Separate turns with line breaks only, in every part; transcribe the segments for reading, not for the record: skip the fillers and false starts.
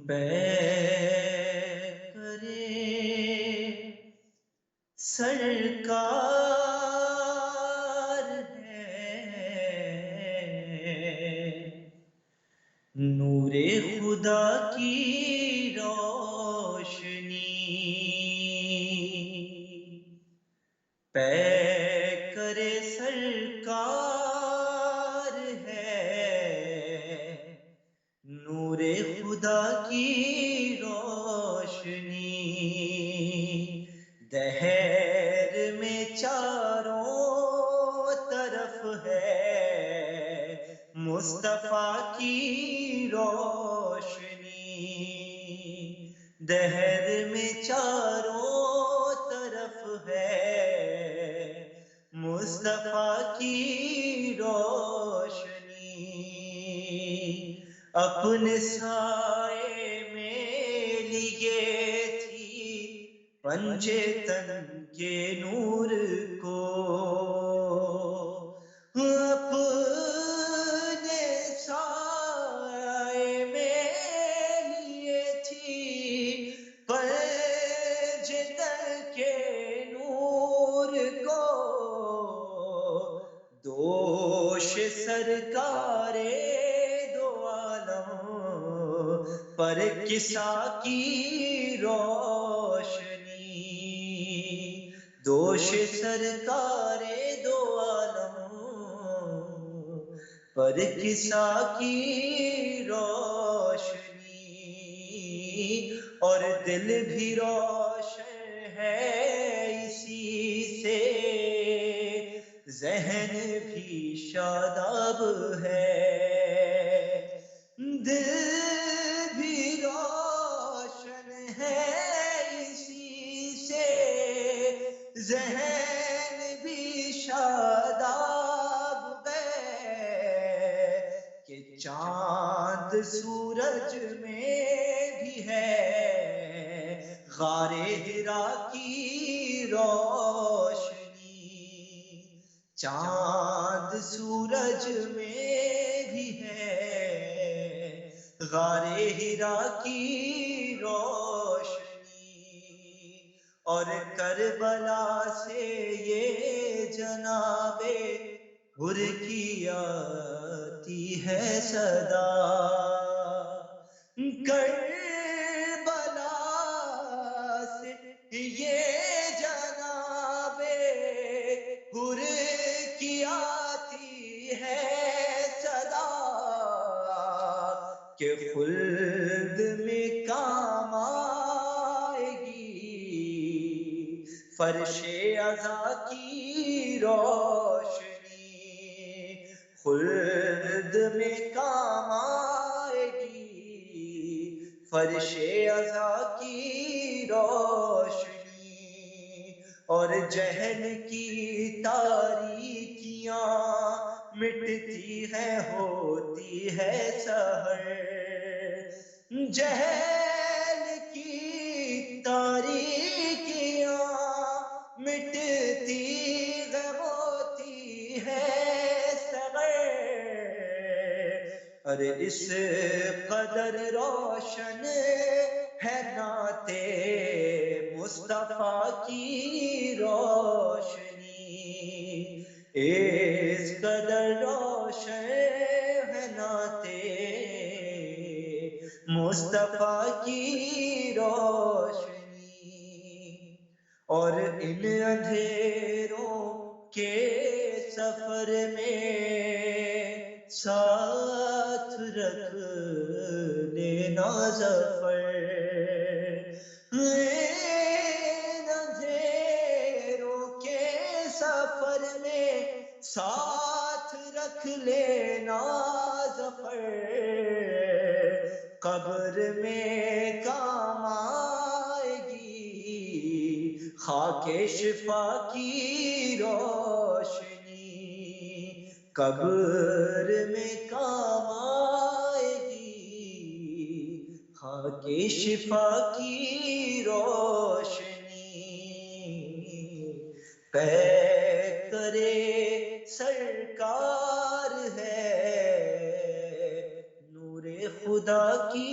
پے کرے سرکار ہے، نور خدا کی روشنی پے کرے سرکار ہے، نور خدا کی روشنی دہر میں چاروں طرف ہے، مصطفیٰ کی روشنی دہر میں چاروں طرف ہے، مصطفیٰ کی روشنی اپنے سائے میں لیے تھی پنجے تن کے نور کو، اپنے سائے میں لیے تھی پنجے تن کے نور کو، دوش سرکار دو عالم پر کسا کی روشنی، دوش سرکار دو عالم پر کسا کی روشنی، اور دل بھی روشن ہے اسی سے، ذہن بھی شاداب ہے، دل بھی روشن ہے اسی سے، ذہن بھی شاداب ہے، کہ چاند سورج میں بھی ہے غار حرا کی روشنی، چاند سورج میں بھی ہے غار حرا کی روشنی، اور کربلا سے یہ جناب حر کی آتی ہے صدا، کربلا سے یہ جناب حر کی آتی ہے صدا، کہ خلد میں کام آئے گی فرش عزا کی روشنی، خلد میں کام آئے گی فرش عزا کی روشنی، اور جہل کی تاریکیاں مٹتی ہے ہوتی ہے سحر، جہل کی تاریکیاں مٹتی ہے ہوتی ہے سحر، ارے اس قدر روشن ہے نعت مصطفیٰ کی روشنی، اس قدر روشن ہے نعت مصطفیٰ کی روشنی، اور ان اندھیروں کے سفر میں ساتھ رکھ لینا ظفر، ان اندھیروں کے سفر میں ساتھ رکھ لینا ظفر، قبر میں کام آئے گی خاک شفا کی روشنی، قبر میں کام آئے گی خاک شفا کی روشنی، پے کرے سرکار ہے، نور خدا کی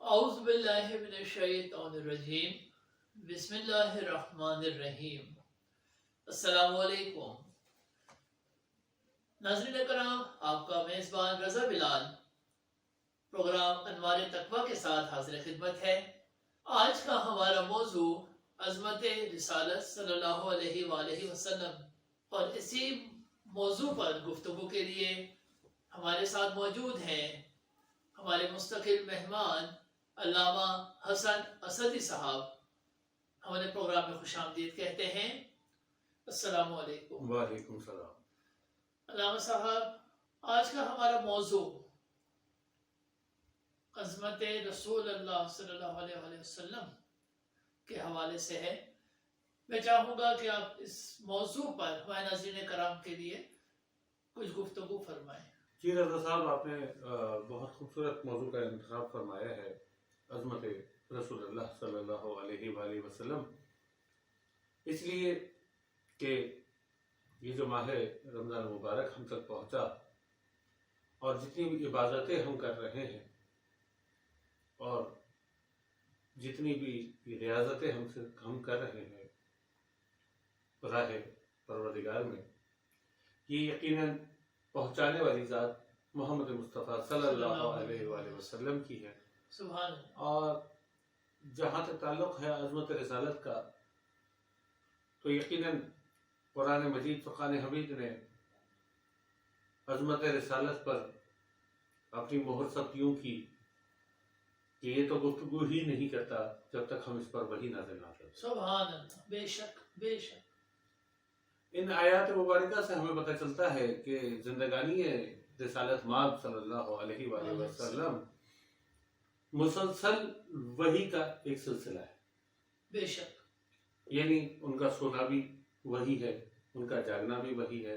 اعوذ باللہ من الشیطان الرجیم، بسم اللہ الرحمن الرحیم۔ السلام علیکم ناظرین کرام، آپ کا میزبان رضا بلال پروگرام انوار تقویٰ کے ساتھ حاضر خدمت ہے۔ آج کا ہمارا موضوع عظمت رسالت صلی اللہ علیہ وآلہ وسلم، اور اسی موضوع پر گفتگو کے لیے ہمارے ساتھ موجود ہیں ہمارے مستقل مہمان علامہ حسن اسدی صاحب۔ ہم انہیں پروگرام میں خوش آمدید کہتے ہیں۔ السلام علیکم۔
وعلیکم السلام۔
علامہ صاحب، آج کا ہمارا موضوع عظمت رسول اللہ صلی اللہ علیہ وآلہ وسلم کے حوالے سے ہے۔ میں چاہوں گا کہ آپ اس موضوع پر ہمارے ناظرین کرام کے لیے کچھ گفتگو فرمائیں۔
جی رضا صاحب، آپ نے بہت خوبصورت موضوع کا انتخاب فرمایا ہے، عظمت رسول اللہ صلی اللہ علیہ وآلہ وسلم، اس لیے کہ یہ جو ماہ رمضان مبارک ہم تک پہنچا اور جتنی بھی عبادتیں ہم کر رہے ہیں اور جتنی بھی ریاضتیں ہم کر رہے ہیں راہ پروردگار میں، یہ یقیناً پہنچانے والی ذات محمد مصطفیٰ صلی اللہ علیہ وآلہ وسلم کی ہے۔
سبحان اللہ۔
اور جہاں تک تعلق ہے عظمت رسالت کا، تو یقیناً قرآن مجید فرقان حمید نے عظمت رسالت پر اپنی مہر ثبت یوں کی کہ یہ تو گفتگو ہی نہیں کرتا جب تک ہم اس پر وحی نازل نہ کریں۔
سبحان اللہ، بے شک بے شک۔
ان آیات مبارکہ سے ہمیں پتہ چلتا ہے کہ زندگانی رسالت مآب صلی اللہ علیہ وآلہ وسلم مسلسل وحی کا ایک سلسلہ ہے۔
بے شک۔
یعنی ان کا سونا بھی وہی ہے، ان کا جاگنا بھی وہی ہے،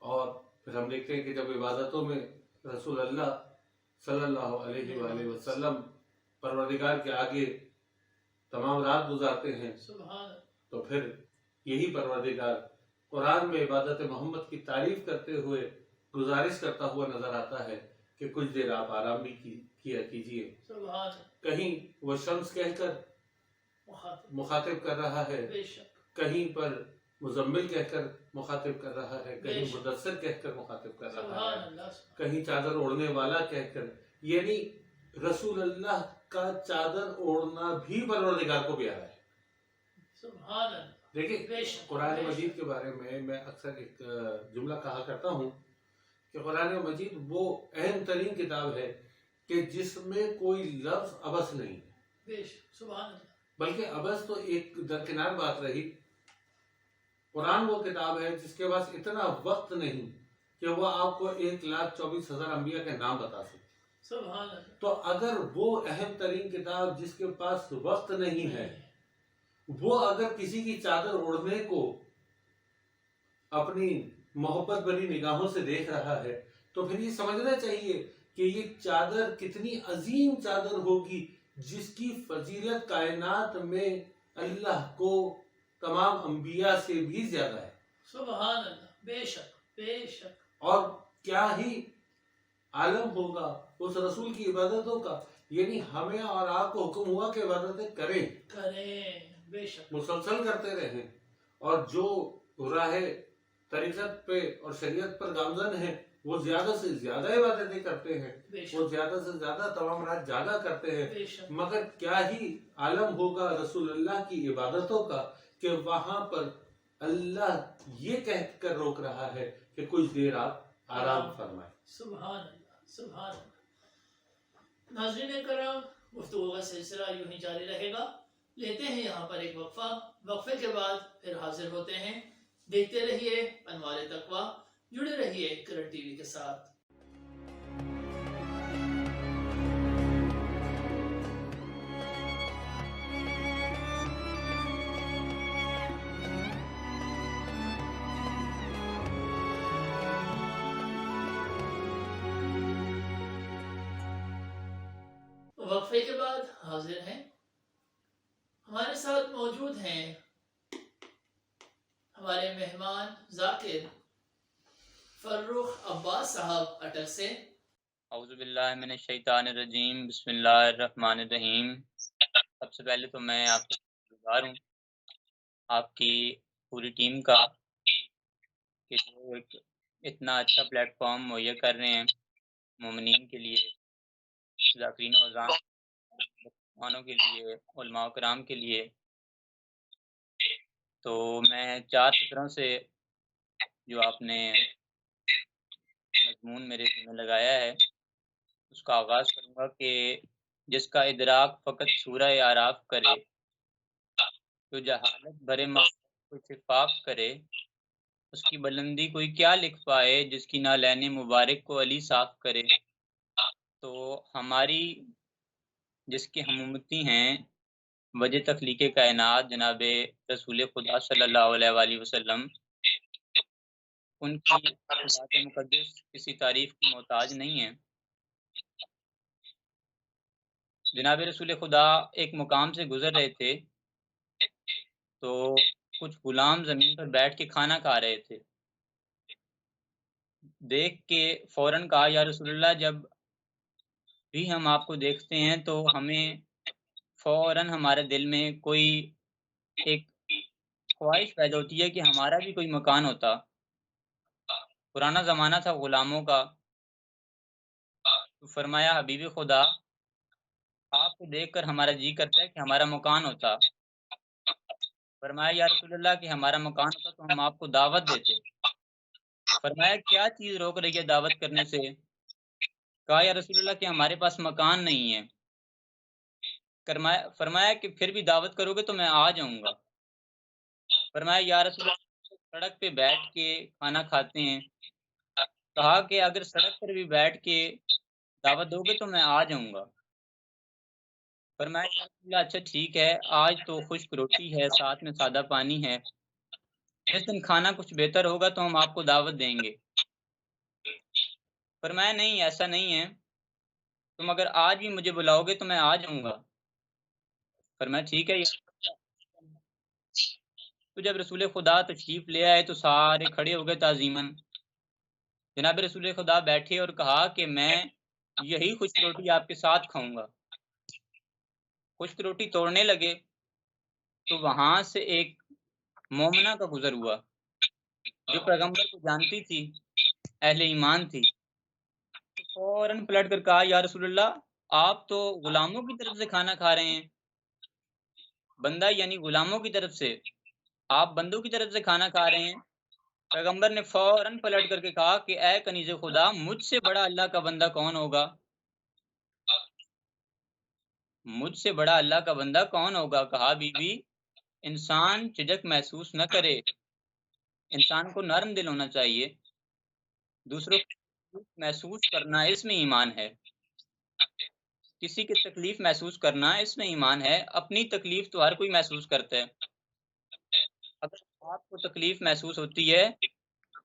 اور پھر ہم دیکھتے ہیں کہ جب عبادتوں میں رسول اللہ صلی اللہ علیہ وآلہ وسلم پروردگار کے آگے تمام رات گزارتے ہیں،
سبحان اللہ،
تو پھر یہی پروردگار قرآن میں عبادت محمد کی تعریف کرتے ہوئے گزارش کرتا ہوا نظر آتا ہے کہ کچھ دیر آپ آرام بھی کیا کیجئے۔
سبحان اللہ،
کہیں وہ شمس کہہ کر مخاطب کر رہا ہے،
بے شک،
کہیں پر مزمل کہہ کر مخاطب کر رہا ہے، کہیں مدثر کہہ کر مخاطب کر رہا
سبحان
ہے،
اللہ،
کہیں چادر اوڑھنے والا کہہ کر، یعنی رسول اللہ کا چادر اوڑھنا بھی پروردگار کو پیارا ہے۔
سبحان اللہ،
دیکھیں
بے شک،
قرآن
بے شک۔
مجید کے بارے میں اکثر ایک جملہ کہا کرتا ہوں کہ قرآن مجید وہ اہم ترین کتاب ہے کہ جس میں کوئی لفظ عبث نہیں ہے،
بے شک، سبحان اللہ،
بلکہ عبث تو ایک درکنار بات رہی۔ قرآن وہ کتاب ہے جس کے پاس اتنا وقت نہیں کہ وہ آپ کو 1,24,000 انبیاء کے نام بتا سکے۔
سبحان اللہ۔
تو اگر وہ اہم ترین کتاب جس کے پاس وقت نہیں ہے، وہ اگر کسی کی چادر اوڑھنے کو اپنی محبت بھری نگاہوں سے دیکھ رہا ہے، تو پھر یہ سمجھنا چاہیے کہ یہ چادر کتنی عظیم چادر ہوگی جس کی فضیلت کائنات میں اللہ کو تمام انبیاء سے بھی زیادہ ہے۔
سبحان اللہ، بے شک بے شک۔
اور کیا ہی عالم ہوگا اس رسول کی عبادتوں کا، یعنی ہمیں اور آپ کو حکم ہوا کہ عبادتیں کریں،
بے شک،
مسلسل کرتے رہیں، اور جو راہ طریقت پہ اور شریعت پر گامزن ہیں وہ زیادہ سے زیادہ عبادتیں کرتے ہیں، وہ زیادہ سے زیادہ تمام رات جاگا کرتے ہیں، مگر کیا ہی عالم ہوگا رسول اللہ کی عبادتوں کا کہ وہاں پر اللہ یہ کہہ کر روک رہا ہے کہ کچھ دیر آپ آرام فرمائیں۔
سبحان اللہ، سبحان اللہ۔ ناظرین کرام، گفتگو کا سلسلہ یوں ہی جاری رہے گا۔ لیتے ہیں یہاں پر ایک وقفہ، وقفے کے بعد پھر حاضر ہوتے ہیں۔ دیکھتے رہیے انوار تقویٰ، جڑے رہیے کرنٹ ٹی وی کے ساتھ۔ وقفے کے بعد حاضر ہیں. ہمارے ساتھ موجود ہیں ہمارے مہمان ذاکر فرخ عباس صاحب اٹک سے.
اعوذ باللہ من الشیطان الرجیم، بسم اللہ الرحمن الرحیم. سب سے پہلے تو میں آپ کا شکر گزار ہوں آپ کی پوری ٹیم کا کہ جو ایک اتنا اچھا پلیٹ فارم مہیا کر رہے ہیں مومنین کے لیے، ذاکرین و اذان مسلمانوں کے لیے، علماء کرام کے لیے. تو میں 4 فکروں سے جو آپ نے مضمون میرے ذمہ لگایا ہے اس کا آغاز کروں گا کہ جس کا ادراک فقط سورہ اعراف کرے، جو جہالت بھرے مقام کو شفاف کرے، اس کی بلندی کوئی کیا لکھ پائے، جس کی نالین مبارک کو علی صاف کرے. تو ہماری جس کی ہم امتی ہیں وجہ تخلیق کائنات جناب رسول خدا صلی اللہ علیہ وآلہ وسلم، ان کی ذات مقدس کسی تعریف کی محتاج نہیں ہے. جناب رسول خدا ایک مقام سے گزر رہے تھے تو کچھ غلام زمین پر بیٹھ کے کھانا کھا رہے تھے. دیکھ کے فوراً کہا یا رسول اللہ، جب بھی ہم آپ کو دیکھتے ہیں تو ہمیں فوراً ہمارے دل میں کوئی ایک خواہش پیدا ہوتی ہے کہ ہمارا بھی کوئی مکان ہوتا. پرانا زمانہ تھا غلاموں کا. تو فرمایا حبیب خدا، آپ کو دیکھ کر ہمارا جی کرتا ہے کہ ہمارا مکان ہوتا. فرمایا یا رسول اللہ کہ ہمارا مکان ہوتا تو ہم آپ کو دعوت دیتے. فرمایا کیا چیز روک رہی ہے دعوت کرنے سے؟ کہا یا رسول اللہ کہ ہمارے پاس مکان نہیں ہے. فرمایا کہ پھر بھی دعوت کرو گے تو میں آ جاؤں گا. فرمایا یا رسول اللہ سڑک پہ بیٹھ کے کھانا کھاتے ہیں. کہا کہ اگر سڑک پر بھی بیٹھ کے دعوت دو گے تو میں آ جاؤں گا. فرمایا یا رسول اللہ اچھا ٹھیک ہے، آج تو خشک روٹی ہے، ساتھ میں سادہ پانی ہے، جس دن کھانا کچھ بہتر ہوگا تو ہم آپ کو دعوت دیں گے. فرمایا نہیں ایسا نہیں ہے، تم اگر آج بھی مجھے بلاؤ گے تو میں آ جاؤں گا. فرمایا ٹھیک ہے. تو جب رسول خدا تشریف لے آئے تو سارے کھڑے ہو گئے تعظیماً. جناب رسول خدا بیٹھے اور کہا کہ میں یہی خشک روٹی آپ کے ساتھ کھاؤں گا. خشک روٹی توڑنے لگے تو وہاں سے ایک مومنہ کا گزر ہوا جو پیغمبر کو جانتی تھی، اہل ایمان تھی. فوراً پلٹ کر کہا یا رسول اللہ، آپ تو غلاموں کی طرف سے کھانا کھا رہے ہیں. بندہ یعنی غلاموں کی طرف سے، آپ بندوں کی طرف سے کھانا کھا رہے ہیں. پیغمبر نے فوراً پلٹ کر کے کہا کہ اے کنیز خدا، مجھ سے بڑا اللہ کا بندہ کون ہوگا؟ مجھ سے بڑا اللہ کا بندہ کون ہوگا؟ کہا بی بی انسان جھجک محسوس نہ کرے، انسان کو نرم دل ہونا چاہیے. دوسروں کو محسوس کرنا اس میں ایمان ہے، کسی کی تکلیف محسوس کرنا اس میں ایمان ہے. اپنی تکلیف تو ہر کوئی محسوس کرتا ہے. اگر آپ کو تکلیف محسوس ہوتی ہے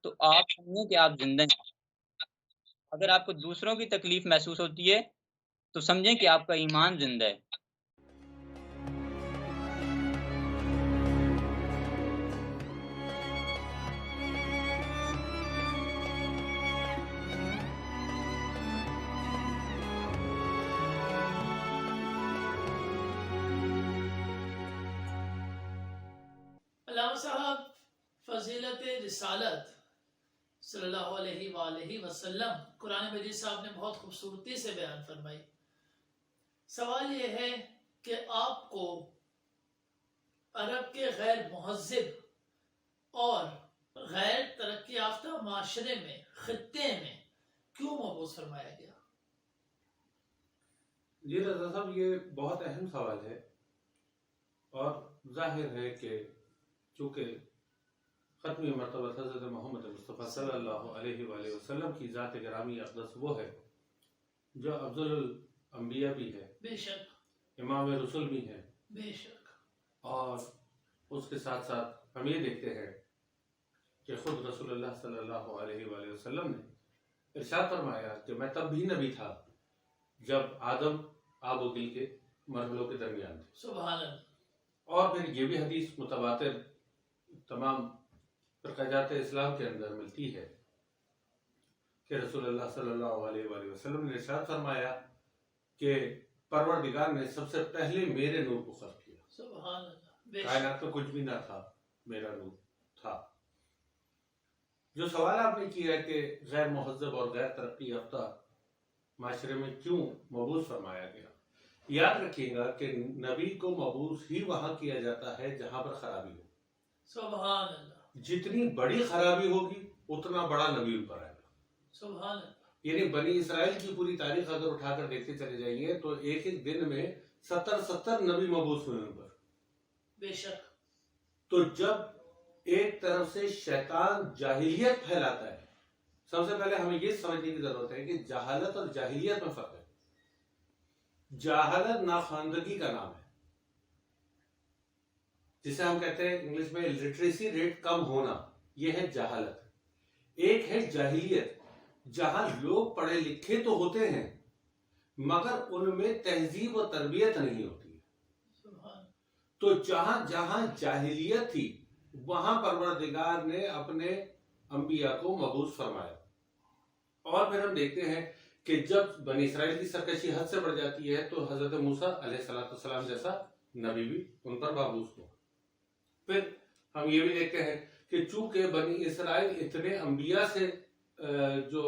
تو آپ سمجھیں کہ آپ زندہ ہیں. اگر آپ کو دوسروں کی تکلیف محسوس ہوتی ہے تو سمجھیں کہ آپ کا ایمان زندہ ہے.
علامہ صاحب فضیلت رسالت صلی اللہ علیہ وآلہ وسلم قرآن مجید صاحب نے بہت خوبصورتی سے بیان فرمائی. سوال یہ ہے کہ آپ کو عرب کے غیر مہذب اور غیر ترقی یافتہ معاشرے میں، خطے میں کیوں مبعوث فرمایا گیا؟
جی رضا صاحب، یہ بہت اہم سوال ہے اور ظاہر ہے کہ چونکہ ختمی مرتبہ حضرت محمد مصطفیٰ صلی اللہ علیہ وآلہ وسلم کی ذات گرامی اقدس وہ ہے جو افضل الانبیاء بھی ہے،
بے شک
امام رسول بھی ہیں،
بے شک.
اور اس کے ساتھ ساتھ ہم یہ دیکھتے ہیں کہ خود رسول اللہ صلی اللہ علیہ وآلہ وسلم نے ارشاد فرمایا کہ میں تب بھی نبی تھا جب آدم آب و گل کے مرحلوں کے درمیان تھے.
سبحان اللہ.
اور پھر یہ بھی حدیث متواتر تمام فرقات اسلام کے اندر ملتی ہے کہ رسول اللہ صلی اللہ علیہ وآلہ وسلم نے ارشاد فرمایا کہ پروردگار نے سب سے پہلے میرے نور کو خلق کیا.
سبحان اللہ.
کائنات میں کچھ بھی نہ تھا، میرا نور تھا. جو سوال آپ نے کیا ہے کہ غیر مہذب اور غیر ترقی یافتہ معاشرے میں کیوں مبعوث فرمایا گیا، یاد رکھیے گا کہ نبی کو مبعوث ہی وہاں کیا جاتا ہے جہاں پر خرابی ہو.
سبحان اللہ.
جتنی بڑی خرابی ہوگی اتنا بڑا نبی ان پر آئے گا.
سبحان اللہ.
یعنی بنی اسرائیل کی پوری تاریخ اگر اٹھا کر دیکھتے چلے جائیے تو ایک ایک دن میں 70 نبی مبعوث ہوئے ان پر.
بے شک.
تو جب ایک طرف سے شیطان جاہلیت پھیلاتا ہے، سب سے پہلے ہمیں یہ سمجھنے کی ضرورت ہے کہ جہالت اور جاہلیت میں فرق ہے. جہالت ناخواندگی کا نام ہے، جسے ہم کہتے ہیں انگلش میں لٹریسی ریٹ کم ہونا، یہ ہے جہالت. ایک ہے جاہلیت، جہاں لوگ پڑھے لکھے تو ہوتے ہیں مگر ان میں تہذیب و تربیت نہیں ہوتی ہے. تو جہاں جہاں جاہلیت تھی وہاں پروردگار نے اپنے انبیاء کو مبعوث فرمایا. اور پھر ہم دیکھتے ہیں کہ جب بنی اسرائیل کی سرکشی حد سے بڑھ جاتی ہے تو حضرت موسیٰ علیہ السلام جیسا نبی بھی ان پر مبعوث ہو. پھر ہم یہ بھی دیکھتے ہیں کہ چونکہ بنی اسرائیل اتنے انبیاء سے جو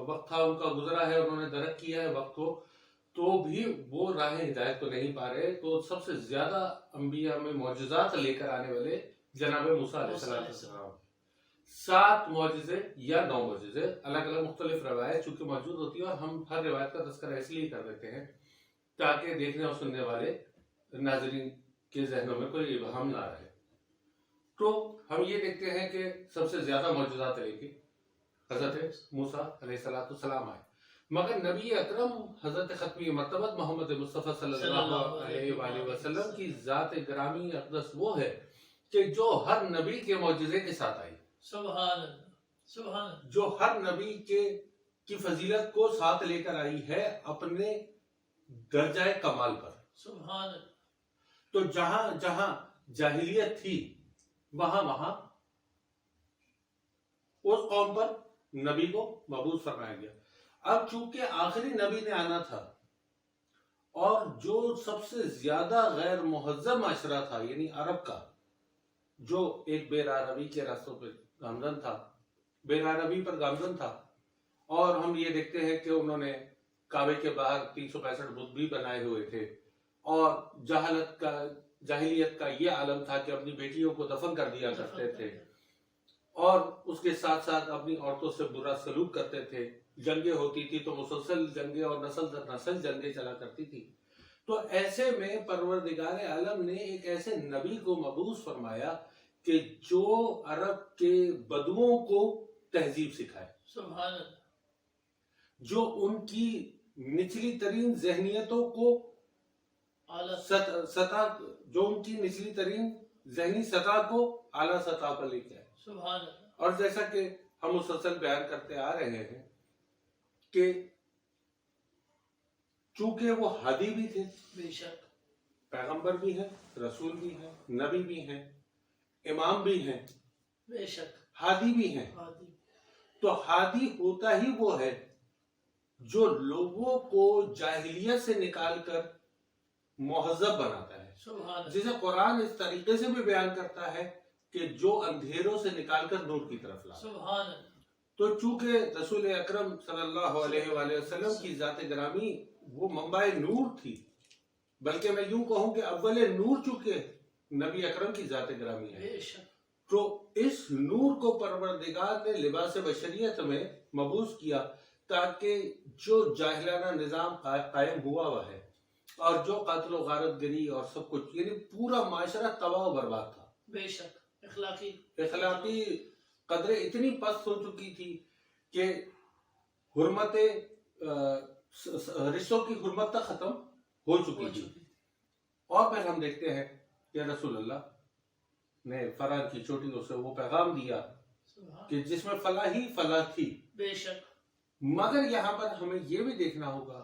وقت تھا ان کا گزرا ہے، انہوں نے درک کیا ہے وقت کو، تو بھی وہ راہ ہدایت کو نہیں پا رہے. تو سب سے زیادہ انبیاء میں معجزات لے کر آنے والے جناب موسیٰ علیہ السلام. 7 معجزے یا 9 معجزے، الگ الگ مختلف روایت چونکہ موجود ہوتی ہے، اور ہم ہر روایت کا تذکرہ اس لیے کر دیتے ہیں تاکہ دیکھنے اور سننے والے ناظرین کے ذہنوں میں کوئی ابہام نہ رہے. تو ہم یہ دیکھتے ہیں کہ سب سے زیادہ معجزات لے کے حضرت موسیٰ علیہ السلام آئے، مگر نبی اکرم حضرت ختمی مرتبت محمد مصطفیٰ صلی اللہ علیہ وآلہ وسلم کی ذات گرامی اقدس وہ ہے کہ جو ہر نبی کے معجزے کے ساتھ آئی.
سبحان اللہ. سبحان اللہ.
جو ہر نبی کی فضیلت کو ساتھ لے کر آئی ہے اپنے درجہ کمال پر.
سبحان اللہ.
تو جہاں جہاں جاہلیت تھی وہاں وہاں اس قوم پر نبی کو مبعوث فرمایا گیا. اب چونکہ آخری نبی نے آنا تھا اور جو سب سے زیادہ غیر مہذب معاشرہ تھا یعنی عرب کا، جو ایک بے راہ روی کے راستوں پہ گامزن تھا، بے راہ روی پر گامزن تھا، اور ہم یہ دیکھتے ہیں کہ انہوں نے کعبے کے باہر 365 بت بھی بنائے ہوئے تھے، اور جاہلیت کا یہ عالم تھا کہ اپنی بیٹیوں کو دفن کر دیا کرتے تھے، اور اس کے ساتھ ساتھ اپنی عورتوں سے برا سلوک کرتے تھے. جنگیں ہوتی تھی تو مسلسل جنگیں اور نسل در نسل جنگیں چلا کرتی تھی. تو ایسے میں پروردگار عالم نے ایک ایسے نبی کو مبعوث فرمایا کہ جو عرب کے بدوؤں کو تہذیب سکھائے.
سبحان اللہ.
جو ان کی نچلی ترین ذہنیتوں کو سطح، جو ان کی نچلی ترین ذہنی سطح کو اعلیٰ سطح پر لے کے آئے.
سبحان اللہ.
اور جیسا کہ ہم مسلسل بیان کرتے آ رہے ہیں کہ چونکہ وہ ہادی بھی تھے،
بے شک
پیغمبر بھی ہیں، رسول بھی ہیں، نبی بھی ہیں، امام بھی ہیں،
بے شک
ہادی بھی ہیں. تو ہادی ہوتا ہی وہ ہے جو لوگوں کو جاہلیت سے نکال کر مہذب بناتا ہے.
سبحان اللہ.
جسے قرآن اس طریقے سے بھی بیان کرتا ہے کہ جو اندھیروں سے نکال کر نور کی طرف لاتا.
سبحان اللہ.
تو چونکہ رسول اکرم صلی اللہ علیہ وآلہ وسلم کی ذات گرامی وہ منبع نور تھی، بلکہ میں یوں کہوں کہ اول نور چونکہ نبی اکرم کی ذات گرامی ہے،
بے شک.
تو اس نور کو پروردگار نے لباس بشریت میں مبعوث کیا تاکہ جو جاہلانہ نظام قائم ہوا ہوا ہے اور جو قتل و غارت گری اور سب کچھ، یعنی پورا معاشرہ تباہ و برباد تھا.
بے شک.
اخلاقی قدریں اتنی پست ہو چکی تھی کہ حرمت رشتوں کی حرمت تک ختم ہو چکی تھی. اور پھر ہم دیکھتے ہیں کہ رسول اللہ نے فرحان کی چوٹیوں سے وہ پیغام دیا کہ جس میں فلاح ہی فلاح تھی.
بے شک.
مگر یہاں پر ہمیں یہ بھی دیکھنا ہوگا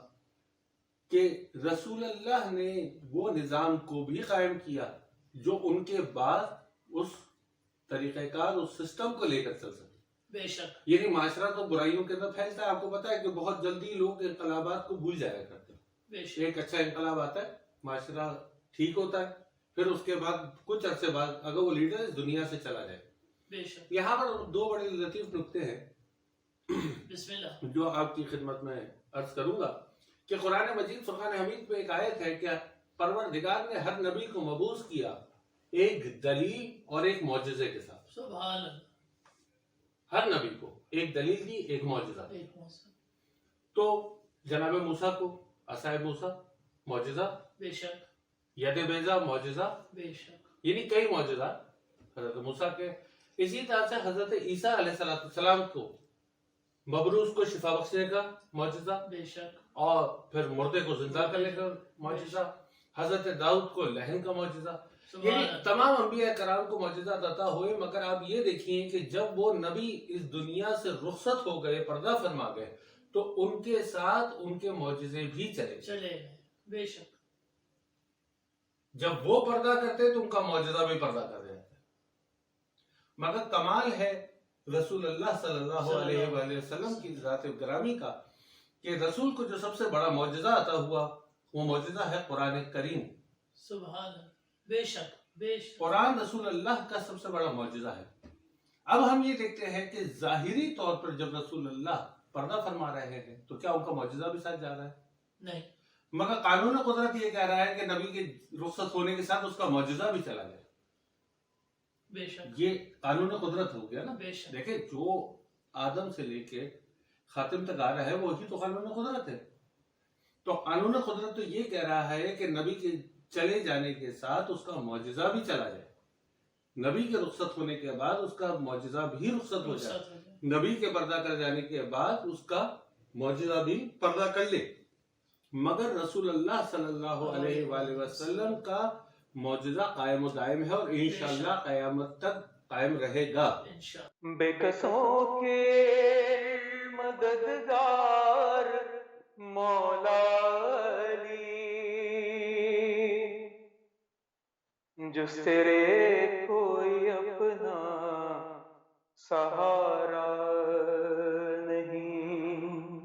کہ رسول اللہ نے وہ نظام کو بھی قائم کیا جو ان کے بعد اس طریقہ کار اس سسٹم کو لے کر چل سکے.
بے شک.
یعنی معاشرہ تو برائیوں کے اندر پھیلتا ہے. آپ کو پتا ہے کہ بہت جلدی لوگ انقلابات کو بھول جایا کرتے ہیں.
بے شک.
ایک اچھا انقلاب آتا ہے, معاشرہ ٹھیک ہوتا ہے, پھر اس کے بعد کچھ عرصے بعد اگر وہ لیڈر اس دنیا سے چلا جائے.
بے شک.
یہاں پر دو بڑے لطیف نکتے ہیں
بسم اللہ.
جو آپ کی خدمت میں عرض کروں گا کہ قرآن مجید فرقان حمید میں ایک آیت ہے کہ پروردگار نے ہر نبی کو مبعوث کیا ایک دلیل اور ایک معجزے کے ساتھ.
سبحان اللہ.
ہر نبی کو ایک دلیل دی, ایک معجزہ.
ایک موسم.
تو جناب موسیٰ کو عصائے موسیٰ معجزہ,
بے شک.
ید بیضا معجزہ,
بے شک.
یعنی کئی معجزات حضرت موسیٰ کے. اسی طرح سے حضرت عیسیٰ علیہ السلام کو مبروز کو شفا بخشنے کا معجزہ,
بے شک.
اور پھر مردے کو زندہ کرنے کا معجزہ. حضرت داؤد کو لہن کا معجزہ.
سبحان
یعنی
اللہ.
تمام انبیاء کرام کو معجزات عطا ہوئے, مگر آپ یہ دیکھیں کہ جب وہ نبی اس دنیا سے رخصت ہو گئے, پردہ فرما گئے, تو ان کے ساتھ ان کے معجزے بھی چلے.
چلے گئے. بے شک.
جب وہ پردہ کرتے تو ان کا معجزہ بھی پردہ کر دیتے. مگر کمال ہے رسول اللہ صلی اللہ علیہ وآلہ وسلم کی ذات گرامی کا کہ رسول کو جو سب سے بڑا معجزہ عطا ہوا وہ معجزہ ہے قرآن کریم.
سبحان اللہ. بے شک. بے شک.
قرآن رسول اللہ کا سب سے بڑا معجزہ ہے. اب ہم یہ دیکھتے ہیں کہ ظاہری طور پر جب رسول اللہ پردہ فرما رہے ہیں تو کیا ان کا معجزہ بھی ساتھ جا رہا ہے؟
نہیں.
مگر قانون قدرت یہ کہہ رہا ہے کہ نبی کے رخصت ہونے کے ساتھ اس کا معجزہ بھی چلا گیا.
بے شک.
یہ قانون قدرت ہو گیا نا.
بے شک.
دیکھیں جو آدم سے لے کے خاتم تک آ رہا ہے وہی تو قانون قدرت ہے. تو قانون قدرت تو یہ کہہ رہا ہے کہ نبی کے چلے جانے کے ساتھ اس کا معجزہ بھی چلا جائے. نبی کے رخصت ہونے کے بعد اس کا معجزہ بھی رخصت ہو جائے. نبی کے پردہ کر جانے کے بعد اس کا معجزہ بھی پردہ کر لے. مگر رسول اللہ صلی اللہ علیہ وآلہ وسلم کا معجزہ قائم و دائم ہے اور انشاءاللہ قیامت تک قائم رہے گا.
انشاءاللہ.
بے کسوں کے مددگار مولا علی, جس تیرے کوئی اپنا سہارا نہیں,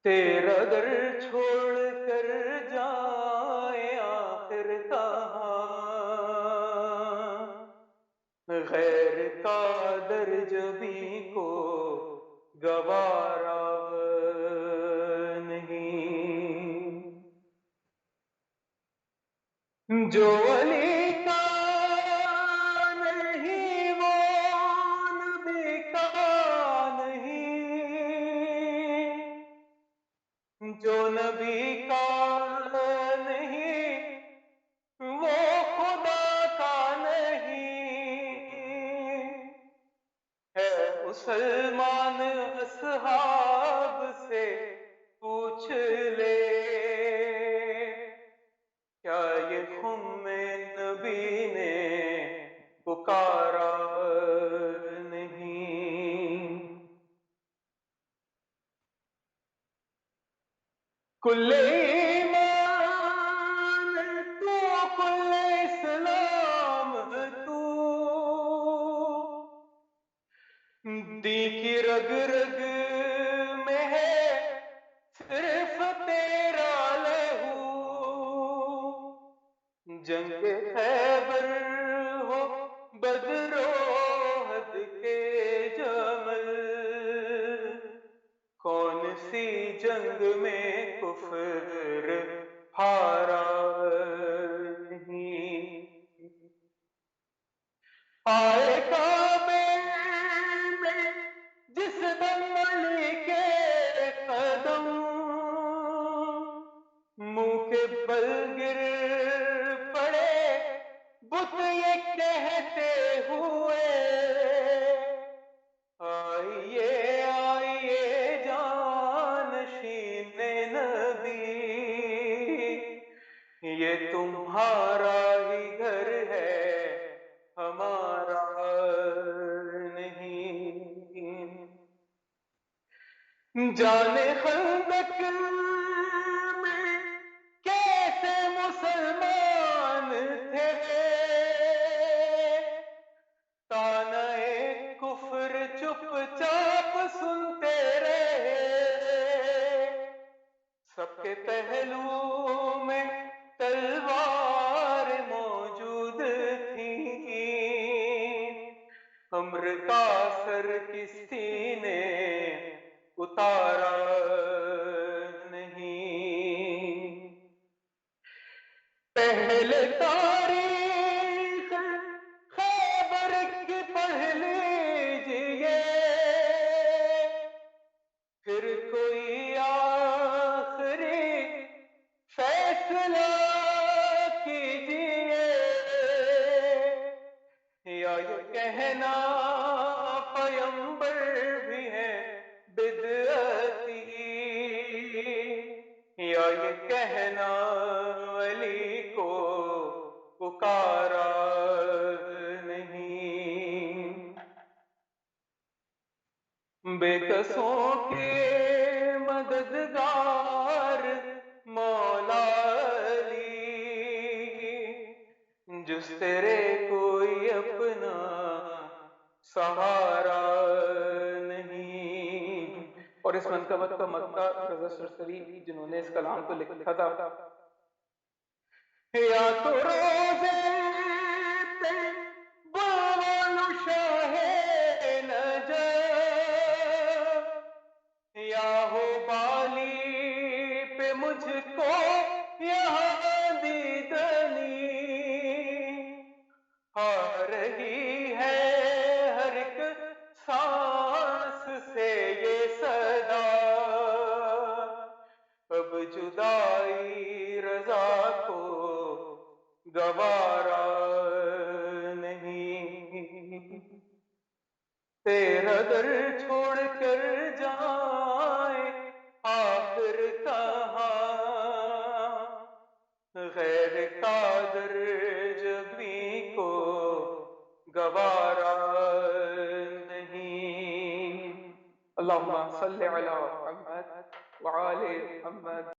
تیرا در چھوڑ کر جائیں آخر کہاں, غیر کا در جبی کو گوارا نہیں. جو علی کا نہیں وہ نبی کا نہیں, جو نبی کا نہیں وہ خدا کا نہیں. ہے مسلمان اصحاب سے پوچھ لے, کیا یہ خم نبی نے پکارا نہیں. کل ایمان تو کل اسلام تو, دی کی رگ رگ میں ہے صرف تیرا لہو. جنگ خیبر ہو بدر و احد کے جمل, کون سی جنگ میں کفر ہارا نہیں. آئے کعبے میں جس دم علی کے قدم, منہ کے بل گر پڑے بت یہ کہتے ہوئے, آئیے آئیے جانشین نبی, یہ تمہارا ہی گھر ہے ہمارا نہیں. جان خندق
عمر کا سر کسی نے اتارا نہیں، پہلے تاریخ خیبر کی پڑھ لیجئے، پھر کوئی آخری فیصلہ کیجئے، یا یہ کہنا پیمبر بھی ہے بدعتی، یا یہ کہنا علی کو پکارا نہیں، بے کسوں کے مددگار مولا علی، جس تیرے کوئی اپنا سہارا نہیں۔ اور اس منقبت کا مکہ رضا سرسری جنہوں نے اس کلام کو لکھا تھا، یا تو روزے پہ بولو شاہ نجف، یا ہو بالی پہ مجھ کو یہاں دیدنی، آ رہی ہے ہر ایک سانس سے یہ صدا، اب جدائی رضا کو گوارا نہیں، تیرا در چھوڑ کر جائیں آخر کہاں، غیر قادر جبی کو گوارا نہیں۔ اللہم صلی علی محمد وعلی محمد۔